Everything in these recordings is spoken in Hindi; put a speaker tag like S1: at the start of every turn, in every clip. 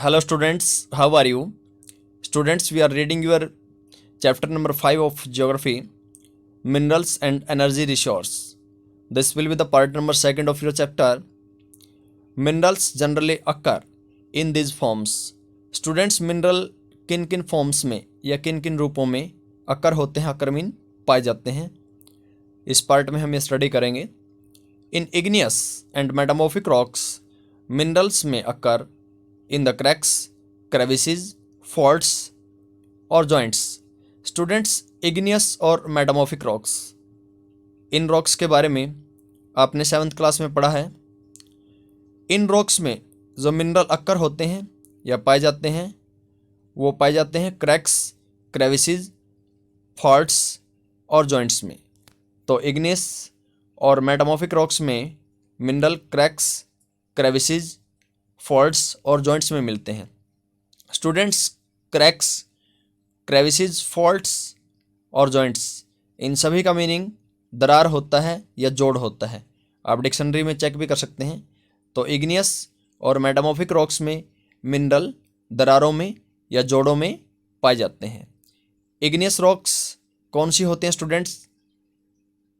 S1: Hello students, how are you? Students, we are reading your chapter number 5 of Geography, Minerals and Energy Resource. This will be the part number 2 of your chapter. Minerals generally occur in these forms. Students, mineral किन किन फॉर्म्स में या किन किन रूपों में अकर होते हैं, अकर मीन पाए जाते हैं, इस पार्ट में हम ये स्टडी करेंगे. In igneous and metamorphic rocks minerals में occur in the cracks, crevices, faults और जॉइंट्स. स्टूडेंट्स, इग्नियस और मेटामॉर्फिक रॉक्स, इन रॉक्स के बारे में आपने 7th क्लास में पढ़ा है. इन रॉक्स में जो मिनरल अक्कर होते हैं या पाए जाते हैं वो पाए जाते हैं क्रैक्स, क्रेविसेस, फॉल्ट्स और जॉइंट्स में. तो इग्नियस और मेटामॉर्फिक रॉक्स में मिनरल क्रैक्स, क्रेविसेस, फॉल्ट्स और जॉइंट्स में मिलते हैं. स्टूडेंट्स, क्रैक्स, क्रेविसेस, फॉल्ट्स और जॉइंट्स, इन सभी का मीनिंग दरार होता है या जोड़ होता है. आप डिक्शनरी में चेक भी कर सकते हैं. तो इग्नियस और मेटामॉर्फिक रॉक्स में मिनरल दरारों में या जोड़ों में पाए जाते हैं. इग्नियस रॉक्स कौन सी होती हैं स्टूडेंट्स?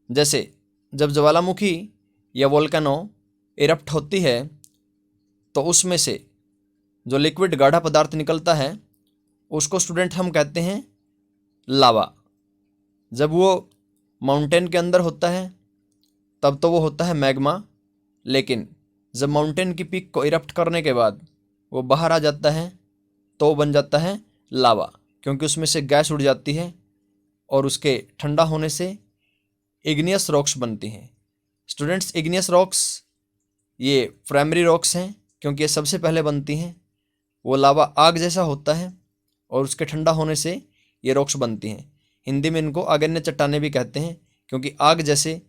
S1: जैसे जब ज्वालामुखी या वोल्केनो इरप्ट होती है तो उसमें से जो लिक्विड गाढ़ा पदार्थ निकलता है उसको स्टूडेंट हम कहते हैं लावा. जब वो माउंटेन के अंदर होता है तब तो वो होता है मैग्मा, लेकिन जब माउंटेन की पीक को इरप्ट करने के बाद वो बाहर आ जाता है तो बन जाता है लावा, क्योंकि उसमें से गैस उड़ जाती है और उसके ठंडा होने से इग्नियस रॉक्स बनती हैं. स्टूडेंट्स, इग्नियस रॉक्स ये प्राइमरी रॉक्स हैं क्योंकि ये सबसे पहले बनती हैं. वो लावा आग जैसा होता है और उसके ठंडा होने से ये रॉक्स बनती हैं. हिंदी में इनको आग्नेय चट्टानें भी कहते हैं क्योंकि आग जैसे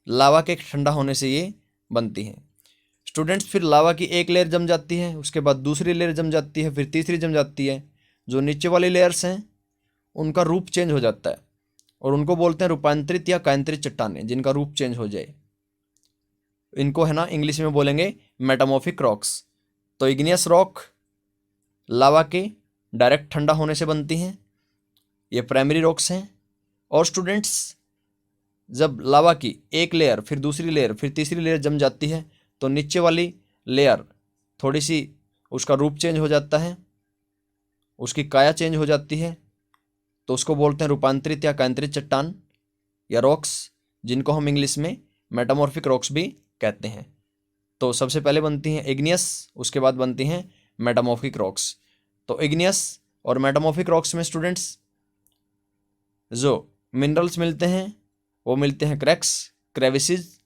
S1: लावा के ठंडा होने से ये बनती हैं. स्टूडेंट्स, फिर लावा की एक लेयर जम जाती है, उसके बाद दूसरी लेयर जम जाती है, फिर तीसरी जम जाती है. जो नीचे वाली लेयर्स हैं उनका रूप चेंज हो जाता है और उनको बोलते हैं रूपांतरित या कायांतरित चट्टानें, जिनका रूप चेंज हो जाए. इनको है ना इंग्लिश में बोलेंगे मेटामॉर्फिक रॉक्स. तो इग्नियस रॉक लावा के डायरेक्ट ठंडा होने से बनती हैं, ये प्राइमरी रॉक्स हैं. और स्टूडेंट्स, जब लावा की एक लेयर, फिर दूसरी लेयर, फिर तीसरी लेयर जम जाती है तो नीचे वाली लेयर थोड़ी सी उसका रूप चेंज हो जाता है, उसकी काया चेंज हो जाती है, तो उसको बोलते हैं रूपांतरित या कायांतरित चट्टान या रॉक्स, जिनको हम इंग्लिश में मेटामॉर्फिक रॉक्स भी कहते हैं. तो सबसे पहले बनती हैं इग्नियस, उसके बाद बनती हैं मेटामॉर्फिक रॉक्स. तो इग्नियस और मेटामॉर्फिक रॉक्स में स्टूडेंट्स जो मिनरल्स मिलते हैं वो मिलते हैं क्रैक्स, क्रेविसेस,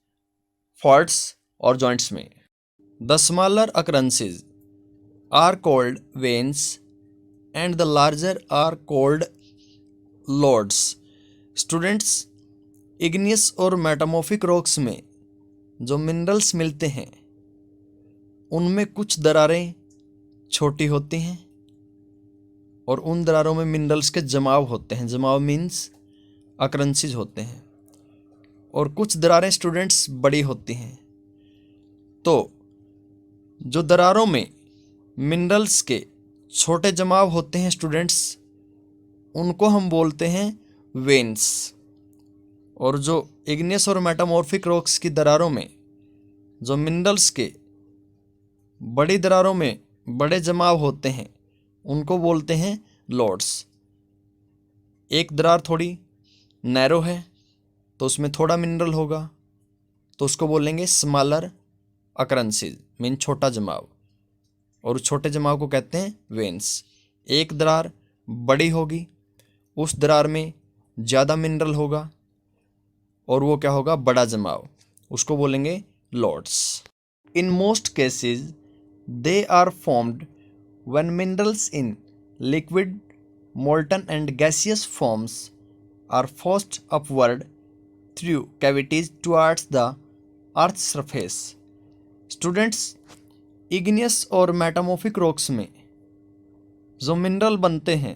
S1: फॉल्ट्स और जॉइंट्स में. The smaller occurrences are called veins and the larger are called lodes. Students, igneous और मेटामॉर्फिक रॉक्स में जो मिनरल्स मिलते हैं उनमें कुछ दरारें छोटी होती हैं और उन दरारों में मिनरल्स के जमाव होते हैं. जमाव मीन्स अकरेंसेस होते हैं. और कुछ दरारें स्टूडेंट्स बड़ी होती हैं. तो जो दरारों में मिनरल्स के छोटे जमाव होते हैं स्टूडेंट्स, उनको हम बोलते हैं वेन्स. और जो इग्नियस और मेटामॉर्फिक रॉक्स की दरारों में जो मिनरल्स के बड़ी दरारों में बड़े जमाव होते हैं उनको बोलते हैं लॉर्ड्स. एक दरार थोड़ी नैरो है तो उसमें थोड़ा मिनरल होगा तो उसको बोलेंगे स्मॉलर अकरेंसेस, मीन छोटा जमाव, और उस छोटे जमाव को कहते हैं वेन्स. एक दरार बड़ी होगी, उस दरार में ज़्यादा मिनरल होगा और वो क्या होगा, बड़ा जमाव, उसको बोलेंगे lodes. In most cases they are formed when minerals in liquid, molten and gaseous forms are forced upward through cavities towards the earth's surface. Students, igneous और मेटामॉर्फिक रॉक्स में जो मिनरल बनते हैं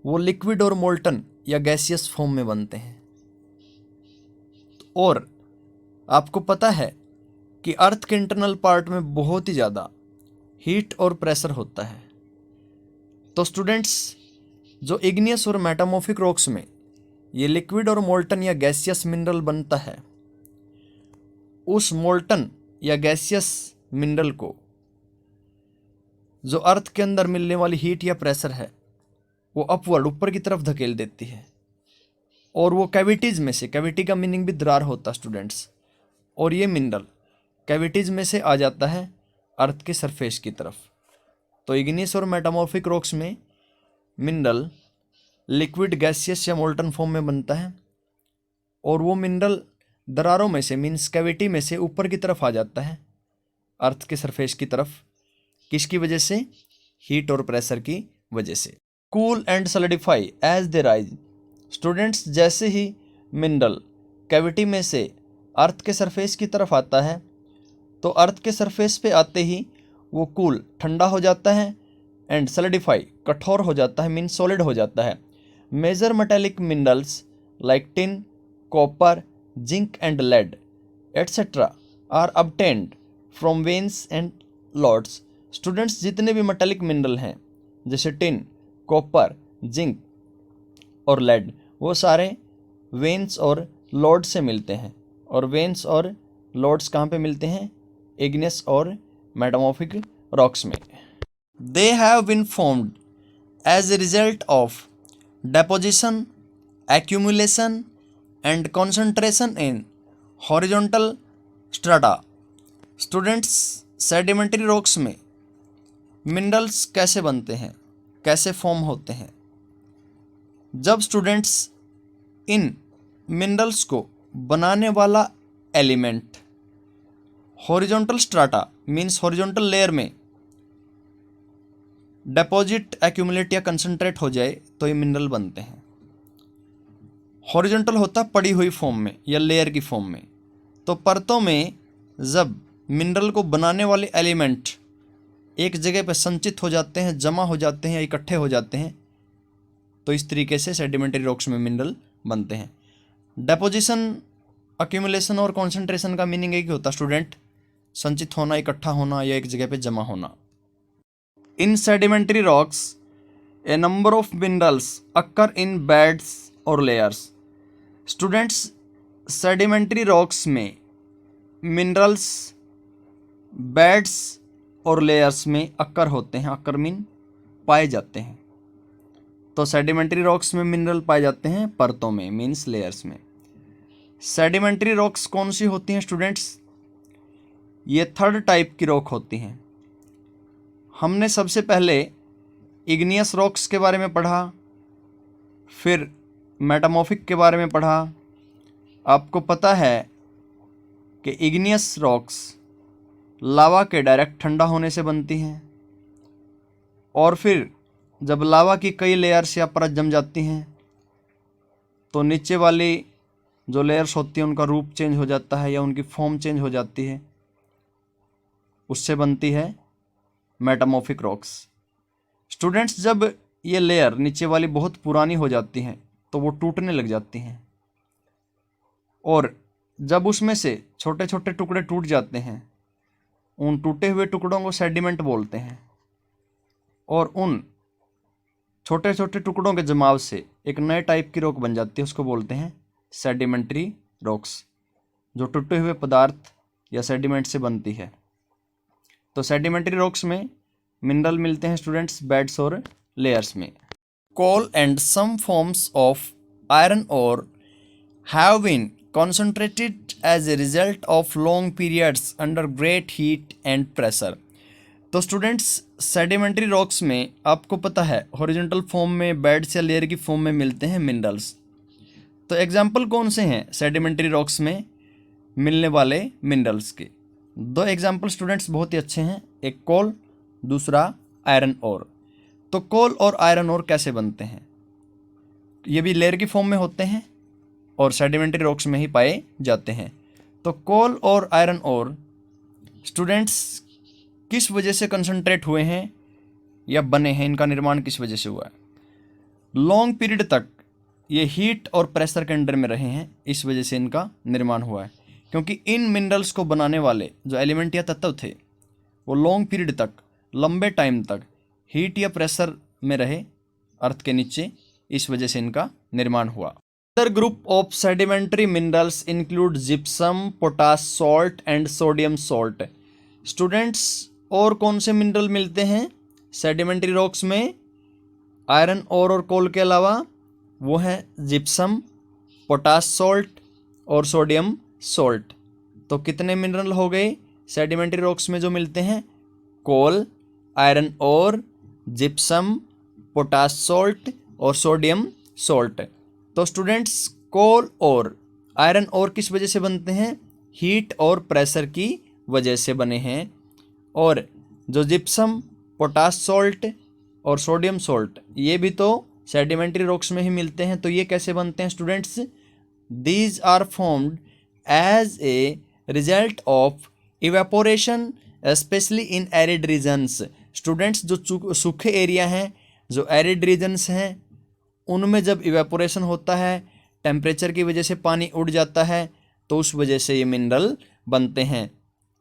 S1: वो लिक्विड और मोल्टन या गैसियस फॉर्म में बनते हैं. और आपको पता है कि अर्थ के इंटरनल पार्ट में बहुत ही ज़्यादा हीट और प्रेशर होता है. तो स्टूडेंट्स, जो इग्नियस और मेटामॉर्फिक रॉक्स में ये लिक्विड और मोल्टन या गैसियस मिनरल बनता है, उस मोल्टन या गैसियस मिनरल को जो अर्थ के अंदर मिलने वाली हीट या प्रेशर है वो अपवर्ड ऊपर की तरफ धकेल देती है, और वो कैविटीज़ में से, कैविटी का मीनिंग भी दरार होता है स्टूडेंट्स, और ये मिनरल कैविटीज़ में से आ जाता है अर्थ के सरफेस की तरफ। तो इग्नियस और मेटामॉर्फिक रॉक्स में मिनरल लिक्विड, गैसियस या मोल्टन फॉर्म में बनता है, और वो मिनरल दरारों में से, मीन्स कैविटी में से ऊपर की तरफ आ जाता है अर्थ के सरफेस की तरफ। किसकी वजह से? हीट और प्रेशर की वजह से। Cool and solidify as they rise. Students, जैसे ही मिनरल कैविटी में से अर्थ के सरफेस की तरफ आता है तो अर्थ के सरफेस पे आते ही वो कूल, ठंडा हो जाता है, एंड सॉलिडिफाई, कठोर हो जाता है, मीन्स सॉलिड हो जाता है। Major metallic minerals like tin, copper, zinc and lead etcetera are obtained from veins and lodes. Students, जितने भी मेटेलिक मिनरल हैं जैसे टिन, कॉपर, जिंक और लेड, वो सारे वेन्स और लॉर्ड से मिलते हैं। और वेन्स और लॉर्ड्स कहाँ पे मिलते हैं? इग्नियस और मेटामॉर्फिक रॉक्स में। They have been formed as a result of deposition, accumulation and concentration in horizontal strata। Students, sedimentary rocks में मिनरल्स कैसे बनते हैं, कैसे फॉर्म होते हैं? जब स्टूडेंट्स इन मिनरल्स को बनाने वाला element horizontal strata, means horizontal layer में डिपॉजिट, एक्यूमुलेट या कंसंट्रेट हो जाए तो ये मिनरल बनते हैं। हॉरिजॉन्टल होता है पड़ी हुई फॉर्म में या लेयर की फॉर्म में। तो परतों में जब मिनरल को बनाने वाले एलिमेंट एक जगह पर संचित हो जाते हैं, जमा हो जाते हैं या इकट्ठे हो जाते हैं, तो इस तरीके से सेडिमेंट्री रॉक्स में मिनरल बनते हैं। डेपोजिशन, अक्यूमुलेशन और कॉन्सेंट्रेशन का मीनिंग एक ही होता है स्टूडेंट, संचित होना, इकट्ठा होना या एक जगह पे जमा होना। इन sedimentary rocks A number of minerals occur in beds और लेयर्स। स्टूडेंट्स, सेडिमेंट्री रॉक्स में मिनरल्स बेड्स और लेयर्स में अक्कर होते हैं। अक्कर मीन पाए जाते हैं। तो सेडिमेंट्री रॉक्स में मिनरल पाए जाते हैं परतों में, मीन्स लेयर्स में। सेडिमेंट्री रॉक्स कौन सी होती हैं स्टूडेंट्स? ये थर्ड टाइप की रॉक होती हैं। हमने सबसे पहले इग्नियस रॉक्स के बारे में पढ़ा, फिर मेटामॉर्फिक के बारे में पढ़ा। आपको पता है कि इग्नियस रॉक्स लावा के डायरेक्ट ठंडा होने से बनती हैं, और फिर जब लावा की कई लेयर्स या परत जम जाती हैं तो नीचे वाली जो लेयर्स होती हैं उनका रूप चेंज हो जाता है या उनकी फॉर्म चेंज हो जाती है, उससे बनती है मेटामॉर्फिक रॉक्स। स्टूडेंट्स, जब ये लेयर नीचे वाली बहुत पुरानी हो जाती हैं तो वो टूटने लग जाती हैं, और जब उसमें से छोटे छोटे टुकड़े टूट जाते हैं, उन टूटे हुए टुकड़ों को सेडिमेंट बोलते हैं। और उन छोटे छोटे टुकड़ों के जमाव से एक नए टाइप की रॉक बन जाती है, उसको बोलते हैं सेडिमेंट्री रॉक्स, जो टूटे हुए पदार्थ या सेडिमेंट से बनती है। तो सेडिमेंट्री रॉक्स में मिनरल मिलते हैं स्टूडेंट्स बेड्स और लेयर्स में। Coal and some forms of iron ore have been concentrated as a result of long periods under great heat and pressure। तो स्टूडेंट्स, सेडिमेंट्री रॉक्स में आपको पता है हॉरिजॉन्टल फॉर्म में, बेड्स या लेयर की फॉर्म में मिलते हैं मिनरल्स। तो एग्जांपल कौन से हैं सेडिमेंट्री रॉक्स में मिलने वाले मिनरल्स के? दो एग्जांपल स्टूडेंट्स बहुत ही अच्छे हैं, एक कोल, दूसरा आयरन ओर। तो कोल और आयरन ओर कैसे बनते हैं? ये भी लेयर की फॉर्म में होते हैं और सेडिमेंट्री रॉक्स में ही पाए जाते हैं। तो कोल और आयरन ओर स्टूडेंट्स किस वजह से कंसंट्रेट हुए हैं या बने हैं, इनका निर्माण किस वजह से हुआ है? लॉन्ग पीरियड तक ये हीट और प्रेशर के अंडर में रहे हैं, इस वजह से इनका निर्माण हुआ है। क्योंकि इन मिनरल्स को बनाने वाले जो एलिमेंट या तत्व थे वो लॉन्ग पीरियड तक, लंबे टाइम तक हीट या प्रेशर में रहे, अर्थ के नीचे, इस वजह से इनका निर्माण हुआ। Other group of sedimentary minerals include gypsum, potash salt and sodium salt. Students, और कौन से मिनरल मिलते हैं सेडिमेंट्री रॉक्स में आयरन और कोल के अलावा? वो हैं जिप्सम, पोटाश सॉल्ट और सोडियम सॉल्ट। तो कितने मिनरल हो गए सेडिमेंट्री रॉक्स में जो मिलते हैं? कोल, आयरन और, जिप्सम, पोटाश सॉल्ट और सोडियम सॉल्ट। तो स्टूडेंट्स, कोल और आयरन और किस वजह से बनते हैं? हीट और प्रेशर की वजह से बने हैं। और जो जिप्सम, पोटाश सॉल्ट और सोडियम सॉल्ट, ये भी तो सेडिमेंट्री रॉक्स में ही मिलते हैं। तो ये कैसे बनते हैं students? These are formed as a result of evaporation specially in arid regions. Students, जो सूखे एरिया हैं, जो एरिड रीजन्स हैं, उनमें जब इवेपोरेशन होता है, टेम्परेचर की वजह से पानी उड़ जाता है, तो उस वजह से ये मिनरल बनते हैं।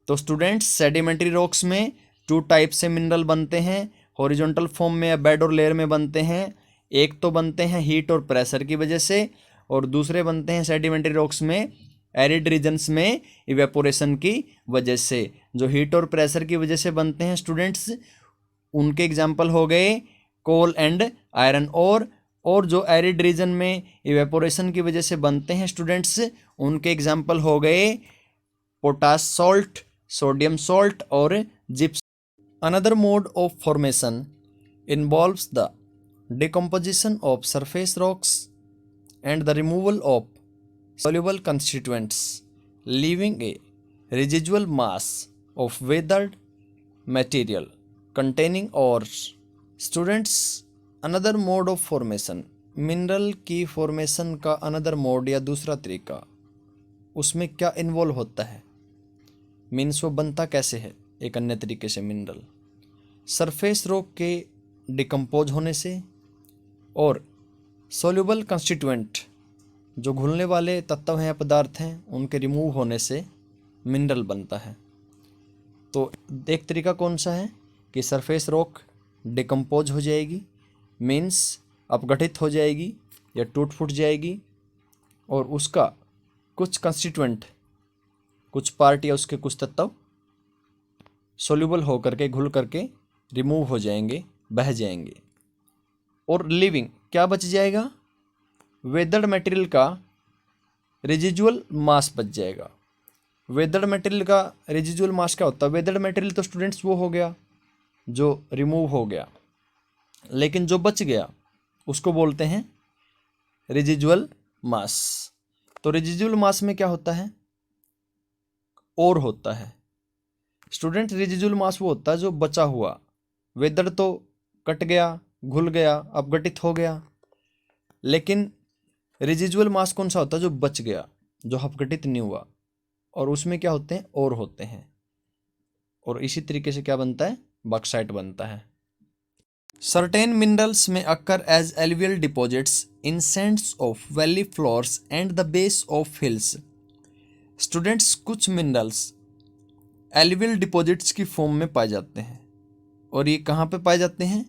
S1: तो स्टूडेंट्स, सेडिमेंट्री रॉक्स में 2 टाइप से मिनरल बनते हैं, हॉरिजॉन्टल फॉर्म में या बेड और लेयर में बनते हैं। एक तो बनते हैं हीट और प्रेशर की वजह से, और दूसरे बनते हैं सेडिमेंट्री रॉक्स में एरिड रीजन्स में इवेपोरेशन की वजह से। जो हीट और प्रेशर की वजह से बनते हैं स्टूडेंट्स, उनके एग्जाम्पल हो गए कोल एंड आयरन और जो एरिड रीजन में इवेपोरेशन की वजह से बनते हैं स्टूडेंट्स, उनके एग्जाम्पल हो गए पोटाश सॉल्ट, सोडियम सॉल्ट और gypsum. Another mode of formation involves the decomposition of surface rocks and the removal of soluble constituents, leaving a residual mass of weathered material containing ores. Students, another mode of formation, mineral की फॉर्मेशन का अनदर मोड या दूसरा तरीका, उसमें क्या इन्वॉल्व होता है? मीन्स वो बनता कैसे है? एक अन्य तरीके से मिनरल सरफेस रॉक के डिकम्पोज होने से और सोल्यूबल कंस्टिट्यूएंट, जो घुलने वाले तत्व हैं या पदार्थ हैं, उनके रिमूव होने से मिनरल बनता है। तो एक तरीका कौन सा है कि सरफेस रॉक डिकम्पोज हो जाएगी, मीन्स अपगठित हो जाएगी या टूट फूट जाएगी, और उसका कुछ कंस्टिट्यूएंट, कुछ पार्ट या उसके कुछ तत्व सोल्यूबल हो करके, घुल करके रिमूव हो जाएंगे, बह जाएंगे। और लिविंग क्या बच जाएगा? वेदर्ड मटेरियल का रेजिजुअल मास बच जाएगा। वेदर्ड मटेरियल का रेजिजुअल मास क्या होता है? वेदर्ड मटेरियल तो स्टूडेंट्स वो हो गया जो रिमूव हो गया, लेकिन जो बच गया उसको बोलते हैं रेजिजुअल मास। तो रेजिजुअल मास में क्या होता है? और होता है स्टूडेंट। रेजिजुअल मास वो होता है जो बचा हुआ, वेदर तो कट गया, घुल गया, अपघटित हो गया, लेकिन रेजिजुअल मास कौन सा होता है? जो बच गया, जो अपघटित नहीं हुआ, और उसमें क्या होते हैं? और होते हैं। और इसी तरीके से क्या बनता है? बॉक्साइट बनता है। सर्टेन मिनरल्स में occur as alluvial deposits in sands of valley floors and the base of hills. Students, कुछ मिनरल्स एलुवियल डिपॉजिट्स की फॉर्म में पाए जाते हैं, और ये कहाँ पे पाए जाते हैं?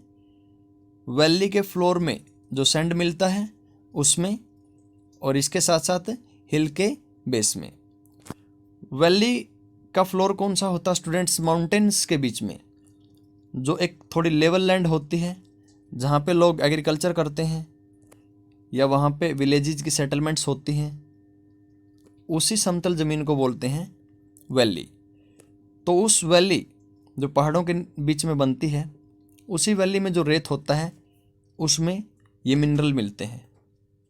S1: वैली के फ्लोर में जो सैंड मिलता है उसमें, और इसके साथ साथ हिल के बेस में। वैली का फ्लोर कौन सा होता है स्टूडेंट्स? माउंटेन्स के बीच में, जो एक थोड़ी लेवल लैंड होती है, जहाँ पे लोग एग्रीकल्चर करते हैं या वहाँ पे विलेजेस की सेटलमेंट्स होती हैं, उसी समतल ज़मीन को बोलते हैं वैली। तो उस वैली जो पहाड़ों के बीच में बनती है, उसी वैली में जो रेत होता है उसमें ये मिनरल मिलते हैं,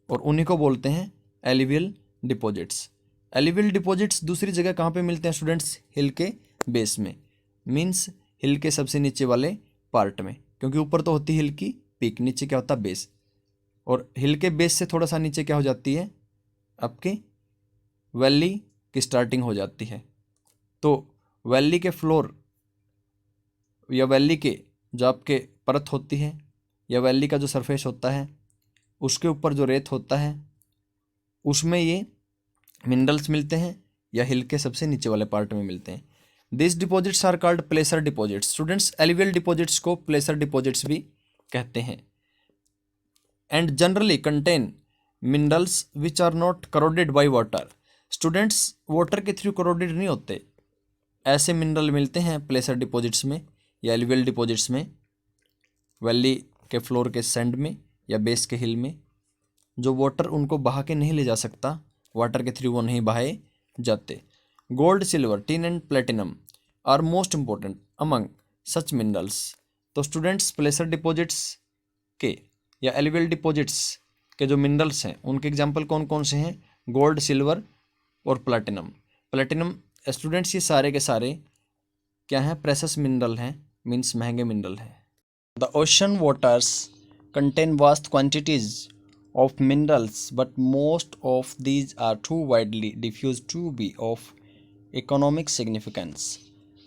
S1: और उन्हीं को बोलते हैं एलुवियल डिपॉजिट्स। एलुवियल डिपॉजिट्स दूसरी जगह कहाँ पे मिलते हैं स्टूडेंट्स? हिल के बेस में, मीन्स हिल के सबसे नीचे वाले पार्ट में, क्योंकि ऊपर तो होती है हिल की पीक, नीचे क्या होता है? बेस। और हिल के बेस से थोड़ा सा नीचे क्या हो जाती है? आपकी वैली की स्टार्टिंग हो जाती है। तो वैली के फ्लोर या वैली के जो आपके परत होती है, या वैली का जो सरफेस होता है, उसके ऊपर जो रेत होता है, उसमें ये मिनरल्स मिलते हैं, या हिल के सबसे नीचे वाले पार्ट में मिलते हैं। This deposits are called placer deposits. Students, alluvial deposits को प्लेसर डिपॉजिट्स भी कहते हैं। And generally contain minerals which are not corroded by water. Students, water के थ्रू करोडेड नहीं होते, ऐसे मिनरल मिलते हैं प्लेसर डिपॉजिट्स में या एलुवियल डिपॉजिट्स में, वैली के फ्लोर के सैंड में या बेस के हिल में, जो वाटर उनको बहा के नहीं ले जा सकता, वाटर के थ्रू वो नहीं बहाए जाते। Gold, silver, tin and platinum are most important among such minerals. तो स्टूडेंट्स, प्लेसर डिपॉजिट्स के या एलुवियल डिपॉजिट्स के जो मिनरल्स हैं उनके एग्जाम्पल कौन कौन से हैं? गोल्ड, सिल्वर और प्लेटिनम। प्लेटिनम स्टूडेंट्स ये सारे के सारे क्या हैं? प्रेशस मिनरल हैं, मीन्स महंगे मिनरल हैं। The ocean waters contain vast quantities of minerals, but most of these are too widely diffused to be of economic significance.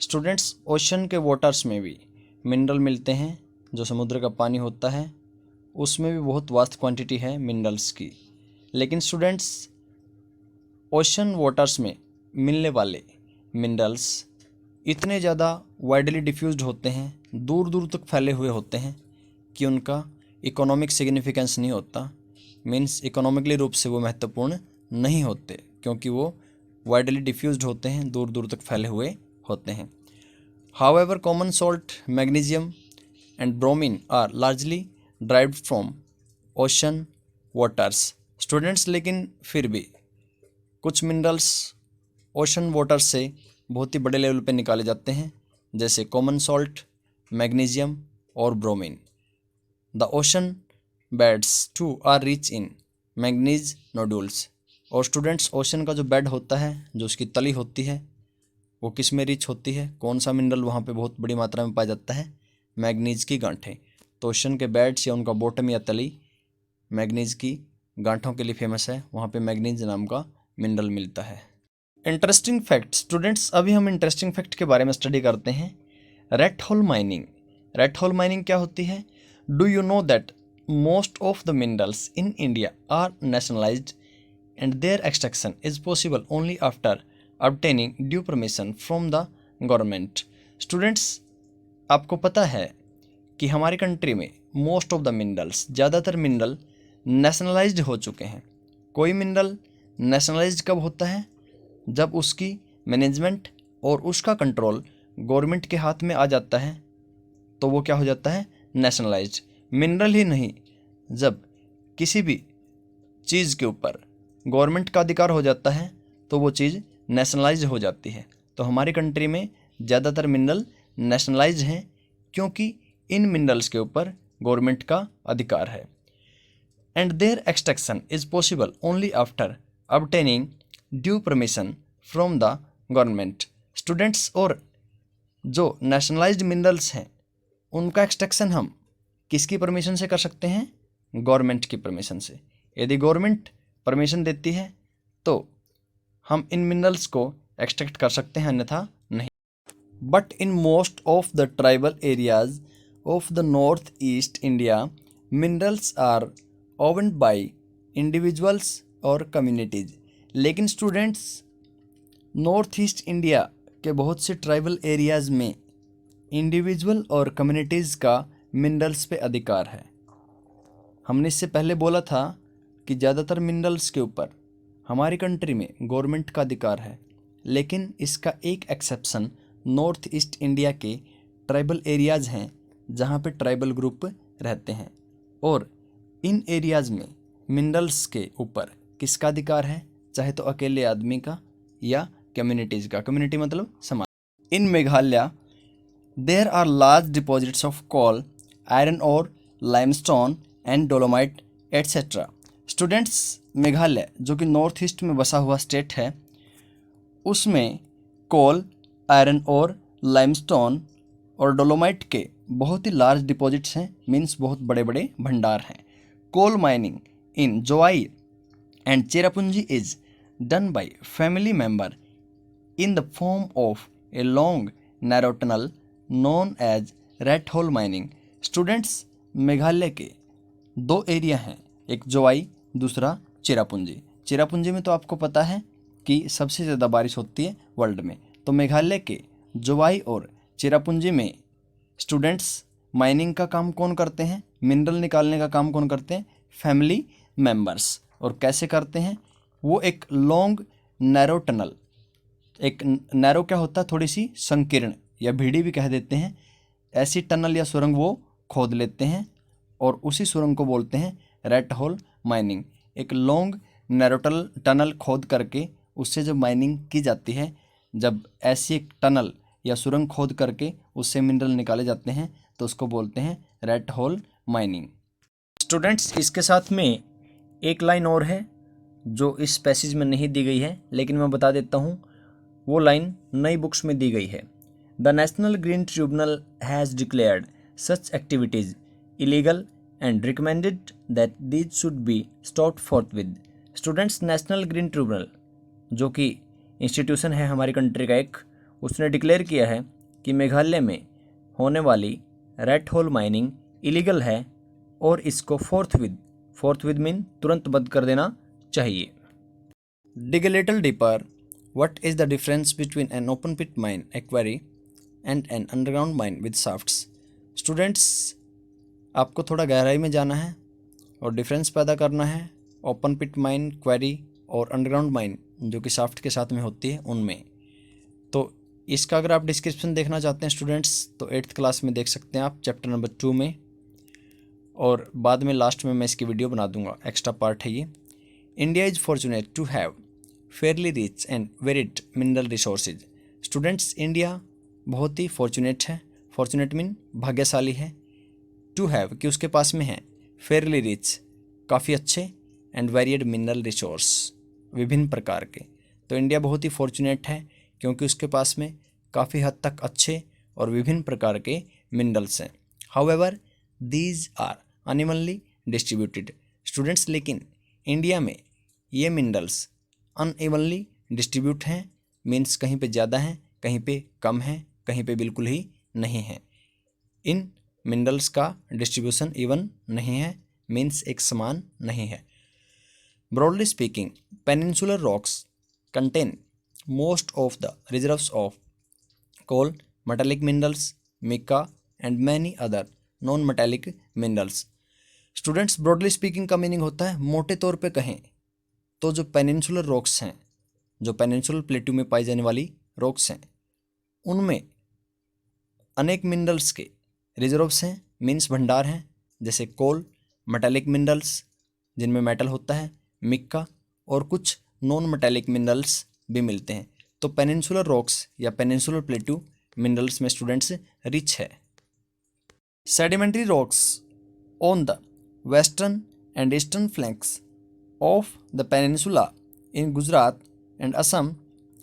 S1: Students, ocean के वाटर्स में भी मिनरल मिलते हैं, जो समुद्र का पानी होता है उसमें भी बहुत वास्ट क्वांटिटी है मिनरल्स की। लेकिन स्टूडेंट्स, ओशन वाटर्स में मिलने वाले मिनरल्स इतने ज़्यादा वाइडली डिफ्यूज्ड होते हैं, दूर दूर तक फैले हुए होते हैं कि उनका इकोनॉमिक सिग्निफिकेंस नहीं होता, मीन्स इकोनॉमिकली रूप से वो महत्वपूर्ण नहीं होते, क्योंकि वो वाइडली डिफ्यूज्ड होते हैं, दूर दूर तक फैले हुए होते हैं। However common salt, magnesium and bromine are largely derived from ocean waters. Students, लेकिन फिर भी कुछ मिनरल्स ओशन वाटर्स से बहुत ही बड़े लेवल पे निकाले जाते हैं, जैसे कॉमन सॉल्ट, मैग्नीशियम और bromine. The ocean beds too are rich in manganese nodules. और स्टूडेंट्स, ओशन का जो बेड होता है, जो उसकी तली होती है, वो किस में रिच होती है? कौन सा मिनरल वहाँ पे बहुत बड़ी मात्रा में पाया जाता है? मैंगनीज की गांठें। तो ओशन के बेड्स या उनका बॉटम या तली मैंगनीज की गांठों के लिए फेमस है, वहाँ पे मैंगनीज नाम का मिनरल मिलता है। इंटरेस्टिंग फैक्ट स्टूडेंट्स, अभी हम इंटरेस्टिंग फैक्ट के बारे में स्टडी करते हैं। Red hole mining. Red hole mining क्या होती है? Do you know that most of the minerals in India are nationalized and their extraction is possible only after obtaining due permission from the government. Students, आपको पता है कि हमारी कंट्री में मोस्ट ऑफ द मिनरल्स, ज़्यादातर मिनरल नेशनलाइज्ड हो चुके हैं। कोई मिनरल नेशनलाइज्ड कब होता है? जब उसकी मैनेजमेंट और उसका कंट्रोल गवर्नमेंट के हाथ में आ जाता है, तो वो क्या हो जाता है? नेशनलाइज्ड। मिनरल ही नहीं, जब किसी भी चीज़ के ऊपर गवर्नमेंट का अधिकार हो जाता है तो वो चीज़ नेशनलाइज हो जाती है। तो हमारी कंट्री में ज़्यादातर मिनरल नेशनलाइज हैं, क्योंकि इन मिनरल्स के ऊपर गवर्नमेंट का अधिकार है। And their extraction is possible only after obtaining due permission from the government. Students, और जो नेशनलाइज्ड मिनरल्स हैं उनका एक्सट्रैक्शन हम किसकी परमिशन से कर सकते हैं? गवर्नमेंट की परमिशन से। यदि गवर्नमेंट परमिशन देती है तो हम इन मिनरल्स को एक्सट्रैक्ट कर सकते हैं, अन्यथा नहीं। But in most of the tribal areas of the north east India minerals are owned by individuals और कम्युनिटीज। लेकिन स्टूडेंट्स, नॉर्थ ईस्ट इंडिया के बहुत से ट्राइबल एरियाज़ में इंडिविजुअल और कम्युनिटीज़ का मिनरल्स पे अधिकार है। हमने इससे पहले बोला था कि ज़्यादातर मिनरल्स के ऊपर हमारी कंट्री में गवर्नमेंट का अधिकार है, लेकिन इसका एक एक्सेप्शन नॉर्थ ईस्ट इंडिया के ट्राइबल एरियाज़ हैं, जहाँ पे ट्राइबल ग्रुप रहते हैं। और इन एरियाज़ में मिनरल्स के ऊपर किसका अधिकार है? चाहे तो अकेले आदमी का या कम्युनिटीज़ का। कम्युनिटी मतलब समाज। In Meghalaya there are large deposits of coal, iron और limestone and dolomite etcetera. Students, Meghalaya जो कि नॉर्थ ईस्ट में बसा हुआ स्टेट है, उसमें कोल, आयरन और लाइमस्टोन और डोलोमाइट के बहुत ही लार्ज डिपॉजिट्स हैं, मीन्स बहुत बड़े बड़े भंडार हैं। Coal mining in Jowai and Cherrapunji is done by family member in the form of a long narrow tunnel known as red hole mining. Students, Meghalaya के दो एरिया हैं, एक जोवाई, दूसरा चेरापूंजी। चेरापूंजी में तो आपको पता है कि सबसे ज़्यादा बारिश होती है वर्ल्ड में। तो मेघालय के जोवाई और चेरापूंजी में स्टूडेंट्स माइनिंग का काम कौन करते हैं? मिनरल निकालने का काम कौन करते हैं? Family members. और कैसे करते हैं? वो एक लॉन्ग नैरो टनल, एक नैरो क्या होता है, थोड़ी सी संकीर्ण या भीड़ी भी कह देते हैं, ऐसी टनल या सुरंग वो खोद लेते हैं और उसी सुरंग को बोलते हैं रेट होल माइनिंग। एक लॉन्ग नैरो टनल खोद करके उससे जब माइनिंग की जाती है, जब ऐसी एक टनल या सुरंग खोद करके उससे मिनरल निकाले जाते हैं तो उसको बोलते हैं रेट होल माइनिंग। स्टूडेंट्स, इसके साथ में एक लाइन और है जो इस पैसेज में नहीं दी गई है, लेकिन मैं बता देता हूँ। वो लाइन नई बुक्स में दी गई है। The national green tribunal has declared such activities illegal and recommended that these should be stopped forthwith. Students, national green tribunal जो कि इंस्टीट्यूशन है हमारी कंट्री का एक, उसने डिक्लेयर किया है कि मेघालय में होने वाली रेट होल माइनिंग इलीगल है और इसको फोर्थविद मीन तुरंत बंद कर देना चाहिए। Dig a little deeper, what is the difference between an open pit mine, a quarry, and an underground mine with shafts. Students, आपको थोड़ा गहराई में जाना है और डिफरेंस पैदा करना है ओपन पिट माइन, क्वेरी और अंडरग्राउंड माइन जो कि शाफ्ट के साथ में होती है उनमें। तो इसका अगर आप डिस्क्रिप्शन देखना चाहते हैं स्टूडेंट्स तो 8th क्लास में देख सकते हैं आप, चैप्टर नंबर 2 में, और बाद में लास्ट में मैं इसकी वीडियो बना दूंगा, एक्स्ट्रा पार्ट है ये। India is fortunate to have fairly rich and varied mineral resources. Students, India बहुत ही फॉर्चुनेट है, फॉर्चुनेट मीन भाग्यशाली है, टू हैव कि उसके पास में है, फेयरली रिच काफ़ी अच्छे, एंड वेरिएड मिनरल रिसोर्स विभिन्न प्रकार के। तो इंडिया बहुत ही फॉर्चुनेट है क्योंकि उसके पास में काफ़ी हद तक अच्छे और विभिन्न प्रकार के मिनरल्स हैं। However these are unevenly distributed. Students, लेकिन इंडिया में ये मिनरल्स अनइवनली डिस्ट्रीब्यूट हैं, मीन्स कहीं पे ज़्यादा हैं, कहीं पे कम हैं, कहीं पे बिल्कुल ही नहीं है। इन मिनरल्स का डिस्ट्रीब्यूशन इवन नहीं है, मीन्स एक समान नहीं है। Broadly speaking, peninsular rocks contain most of the reserves of coal, metallic minerals, mica and many other non-metallic minerals। Students, broadly speaking का मीनिंग होता है, मोटे तौर पे कहें तो जो पेनिनसुलर रॉक्स हैं, जो पेनिनसुलर प्लेटू में पाई जाने वाली रॉक्स हैं, उनमें अनेक मिनरल्स के रिजर्व्स हैं, मीन्स भंडार हैं, जैसे कोल, मेटालिक मिनरल्स जिनमें मेटल होता है, मिक्का और कुछ नॉन मेटालिक मिनरल्स भी मिलते हैं। तो पेनिनसुलर रॉक्स या पेनिनसुलर प्लेटू मिनरल्स में स्टूडेंट्स रिच है। Sedimentary rocks on the western and eastern flanks of the peninsula in Gujarat and Assam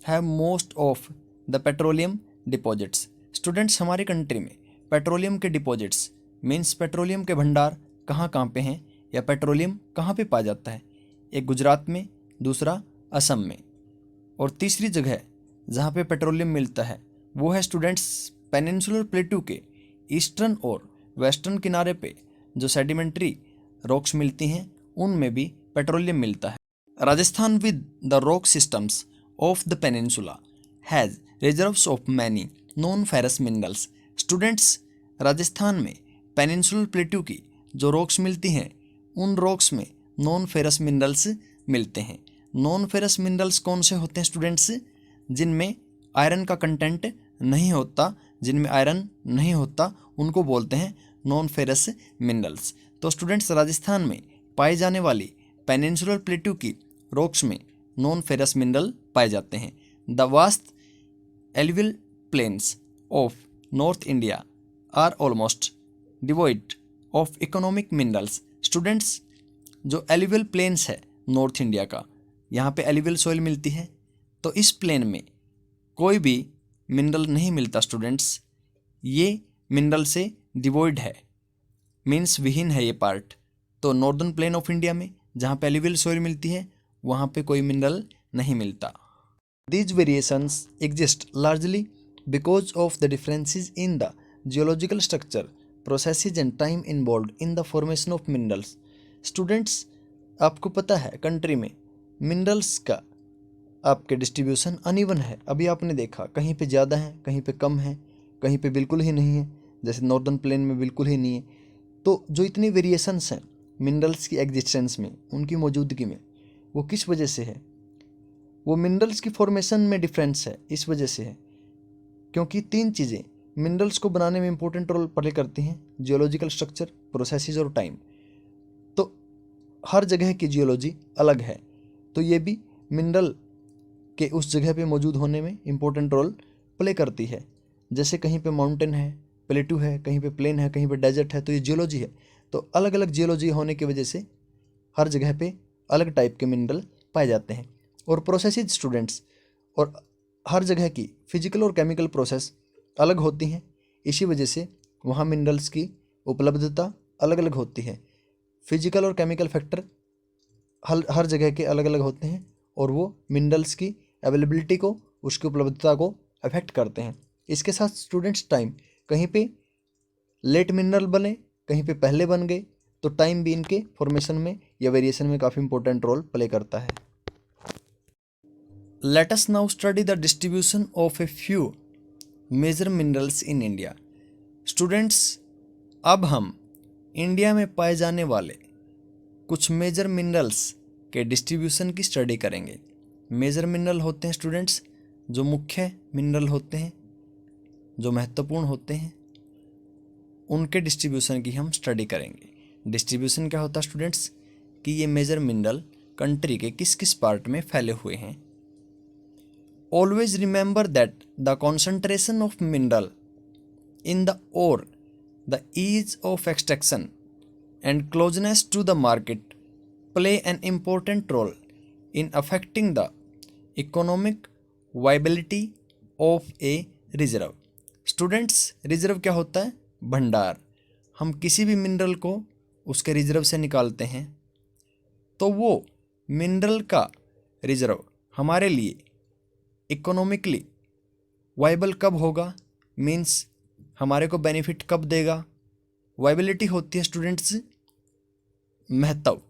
S1: have most of the petroleum deposits. Students, हमारी कंट्री में पेट्रोलियम के डिपॉजिट्स मीन्स पेट्रोलियम के भंडार कहाँ पे हैं या पेट्रोलियम कहाँ पे पाया जाता है? एक गुजरात में, दूसरा असम में, और तीसरी जगह जहाँ पे पेट्रोलियम मिलता है वो है स्टूडेंट्स पेनिनसुलर प्लेटू के ईस्टर्न और वेस्टर्न किनारे पे जो सेडिमेंट्री रॉक्स मिलती हैं उनमें भी पेट्रोलियम मिलता है। Rajasthan with the rock systems of the peninsula has reserves of many non ferrous minerals. Students, Rajasthan में पेनिनसुलर प्लेटू की जो रॉक्स मिलती हैं उन रॉक्स में नॉन फेरस मिनरल्स मिलते हैं। नॉन फेरस मिनरल्स कौन से होते हैं स्टूडेंट्स? जिनमें आयरन का कंटेंट नहीं होता, जिनमें आयरन नहीं होता उनको बोलते हैं नॉन फेरस मिनरल्स। तो स्टूडेंट्स, राजस्थान में पाई जाने वाली पेनिनसुलर प्लेटू की रॉक्स में नॉन फेरस मिनरल पाए जाते हैं। The vast alluvial plains of north India are almost devoid of economic minerals. Students, जो एल्यूवियल प्लेन्स है नॉर्थ इंडिया का, यहाँ पे एल्यूवियल सॉइल मिलती है, तो इस प्लेन में कोई भी मिनरल नहीं मिलता स्टूडेंट्स। ये मिनरल से डिवॉइड है, मीन्स विहीन है ये पार्ट। तो नॉर्दर्न प्लेन ऑफ इंडिया में जहाँ पे एल्यूवियल सॉइल मिलती है वहाँ पे कोई मिनरल नहीं मिलता। These variations exist largely because of the differences in the geological structure, processes and time involved in the formation of minerals. Students, आपको पता है कंट्री में मिनरल्स का आपके डिस्ट्रीब्यूशन अनइवन है। अभी आपने देखा कहीं पे ज़्यादा है, कहीं पे कम है, कहीं पे बिल्कुल ही नहीं है, जैसे नॉर्दर्न प्लेन में बिल्कुल ही नहीं है। तो जो इतनी वेरिएशंस हैं मिनरल्स की एग्जिस्टेंस में, उनकी मौजूदगी में, वो किस वजह से है? वो मिनरल्स की फॉर्मेशन में डिफरेंस है, इस वजह से है क्योंकि तीन चीज़ें मिनरल्स को बनाने में इंपॉर्टेंट रोल प्ले करती हैं: जियोलॉजिकल स्ट्रक्चर, प्रोसेसेस और टाइम। तो हर जगह की जियोलॉजी अलग है, तो ये भी मिनरल के उस जगह पे मौजूद होने में इंपॉर्टेंट रोल प्ले करती है। जैसे कहीं पे माउंटेन है, प्लेटू है, कहीं पे प्लेन है, कहीं पे डेजर्ट है, तो ये जियोलॉजी है। तो अलग अलग जियोलॉजी होने की वजह से हर जगह पे अलग टाइप के मिनरल पाए जाते हैं। और प्रोसेसेस स्टूडेंट्स, और हर जगह की फिजिकल और केमिकल प्रोसेस अलग होती हैं, इसी वजह से वहाँ मिनरल्स की उपलब्धता अलग अलग होती है। फिजिकल और केमिकल फैक्टर हर जगह के अलग अलग होते हैं और वो मिनरल्स की अवेलेबिलिटी को, उसकी उपलब्धता को अफेक्ट करते हैं। इसके साथ स्टूडेंट्स टाइम, कहीं पे लेट मिनरल बने, कहीं पे पहले बन गए, तो टाइम भी इनके फॉर्मेशन में या वेरिएशन में काफ़ी इंपॉर्टेंट रोल प्ले करता है। Let us now study the distribution of a few major minerals in India. Students, अब हम इंडिया में पाए जाने वाले कुछ मेजर मिनरल्स के डिस्ट्रीब्यूशन की स्टडी करेंगे। मेजर मिनरल होते हैं स्टूडेंट्स जो मुख्य मिनरल होते हैं, जो महत्वपूर्ण होते हैं, उनके डिस्ट्रीब्यूशन की हम स्टडी करेंगे। डिस्ट्रीब्यूशन क्या होता है स्टूडेंट्स कि ये मेजर मिनरल कंट्री के किस किस पार्ट में फैले हुए हैं। Always remember that the concentration of mineral in the ore, the ease of extraction and closeness to the market play an important role in affecting the economic viability of a reserve. Students, reserve क्या होता है? भंडार। हम किसी भी मिनरल को उसके रिजर्व से निकालते हैं, तो वो मिनरल का रिजर्व हमारे लिए इकोनॉमिकली वाइबल कब होगा, मीन्स हमारे को बेनिफिट कब देगा। वाइबिलिटी होती है स्टूडेंट्स महत्व,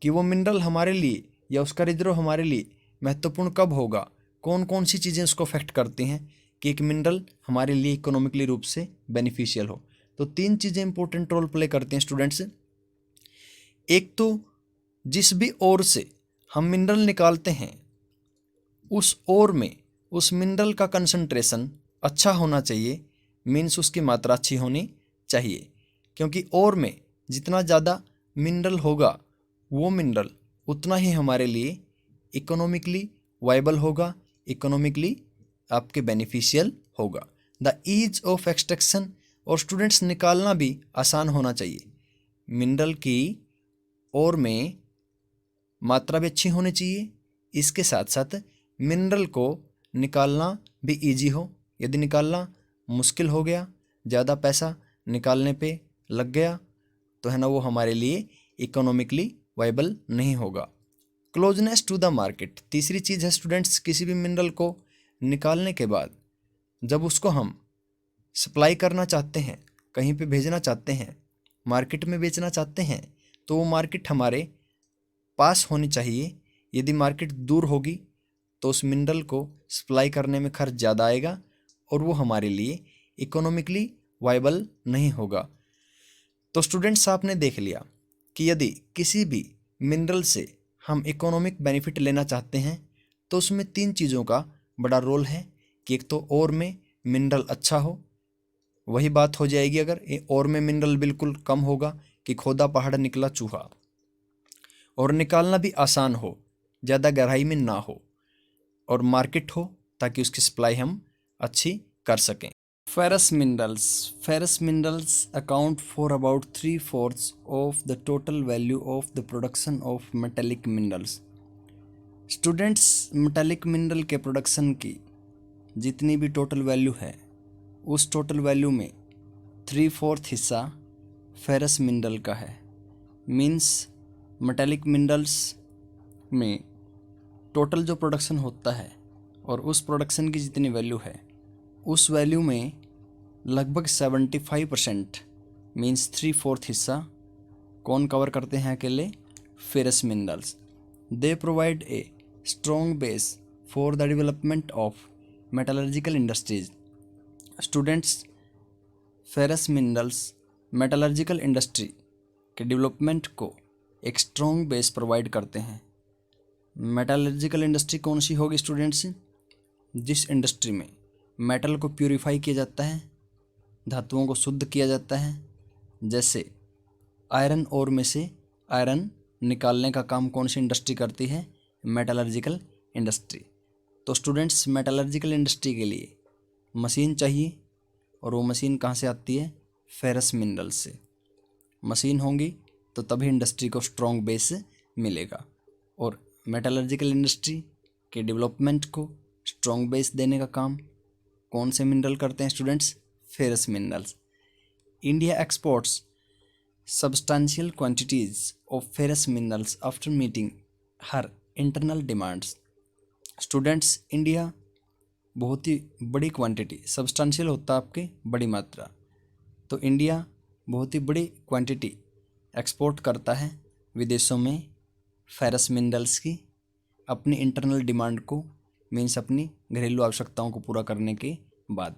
S1: कि वो मिनरल हमारे लिए या उसका रिजर्व हमारे लिए महत्वपूर्ण कब होगा, कौन कौन सी चीज़ें उसको अफेक्ट करती हैं कि एक मिनरल हमारे लिए इकोनॉमिकली रूप से बेनिफिशियल हो। तो तीन चीज़ें इंपॉर्टेंट रोल प्ले करती हैं स्टूडेंट्स। एक तो जिस भी ओर से हम मिनरल निकालते हैं, उस ओर में उस मिनरल का कंसंट्रेशन अच्छा होना चाहिए, मीन्स उसकी मात्रा अच्छी होनी चाहिए, क्योंकि ओर में जितना ज़्यादा मिनरल होगा, वो मिनरल उतना ही हमारे लिए इकोनॉमिकली वाइबल होगा, इकोनॉमिकली आपके बेनिफिशियल होगा। द ईज ऑफ एक्सट्रैक्शन, और स्टूडेंट्स निकालना भी आसान होना चाहिए। मिनरल की ओर में मात्रा भी अच्छी होनी चाहिए, इसके साथ साथ मिनरल को निकालना भी ईजी हो। यदि निकालना मुश्किल हो गया, ज़्यादा पैसा निकालने पे लग गया, तो है ना, वो हमारे लिए इकोनॉमिकली वाइबल नहीं होगा। क्लोजनेस टू द मार्केट, तीसरी चीज़ है स्टूडेंट्स, किसी भी मिनरल को निकालने के बाद जब उसको हम सप्लाई करना चाहते हैं, कहीं पे भेजना चाहते हैं, मार्केट में बेचना चाहते हैं, तो वो मार्केट हमारे पास होनी चाहिए। यदि मार्केट दूर होगी तो उस मिनरल को सप्लाई करने में खर्च ज़्यादा आएगा और वो हमारे लिए इकोनॉमिकली वाइबल नहीं होगा। तो स्टूडेंट्स, आपने देख लिया कि यदि किसी भी मिनरल से हम इकोनॉमिक बेनिफिट लेना चाहते हैं तो उसमें तीन चीज़ों का बड़ा रोल है कि एक तो और में मिनरल अच्छा हो, वही बात हो जाएगी अगर और में मिनरल बिल्कुल कम होगा कि खोदा पहाड़ निकला चूहा, और निकालना भी आसान हो, ज़्यादा गहराई में ना हो, और मार्केट हो ताकि उसकी सप्लाई हम अच्छी कर सकें। Ferrous minerals account for about 3/4 of the total value of the production of metallic minerals. Students, metallic mineral के प्रोडक्शन की जितनी भी टोटल वैल्यू है, उस टोटल वैल्यू में 3/4 हिस्सा फेरस मिनरल का है। मीन्स मेटेलिक मिनरल्स में टोटल जो प्रोडक्शन होता है और उस प्रोडक्शन की जितनी वैल्यू है, उस वैल्यू में लगभग 75% मीन्स 3/4 हिस्सा कौन कवर करते हैं? अकेले ferrous minerals. They provide a strong base for the development of metallurgical industries. Students, ferrous minerals metallurgical industry के डेवलपमेंट को एक स्ट्रॉन्ग बेस प्रोवाइड करते हैं। मेटलर्जिकल इंडस्ट्री कौन सी होगी स्टूडेंट्स? जिस इंडस्ट्री में मेटल को प्यूरिफाई किया जाता है, धातुओं को शुद्ध किया जाता है। जैसे आयरन ओर में से आयरन निकालने का काम कौन सी इंडस्ट्री करती है? Metallurgical industry. तो स्टूडेंट्स, मेटलर्जिकल इंडस्ट्री के लिए मशीन चाहिए, और वो मशीन कहाँ से आती है? फेरस मिनरल से। मशीन होंगी तो तभी इंडस्ट्री को स्ट्रॉन्ग बेस मिलेगा। और मेटलर्जिकल इंडस्ट्री के डेवलपमेंट को स्ट्रॉन्ग बेस देने का काम कौन से मिनरल करते हैं students? Ferrous minerals. India exports substantial quantities of ferrous minerals after meeting her internal demands। Students, India बहुत ही बड़ी क्वांटिटी, सब्सटेंशियल होता है आपके बड़ी मात्रा, तो इंडिया बहुत ही बड़ी क्वांटिटी एक्सपोर्ट करता है विदेशों में फेरस मिनरल्स की, अपनी इंटरनल डिमांड को, मीन्स अपनी घरेलू आवश्यकताओं को पूरा करने के बाद।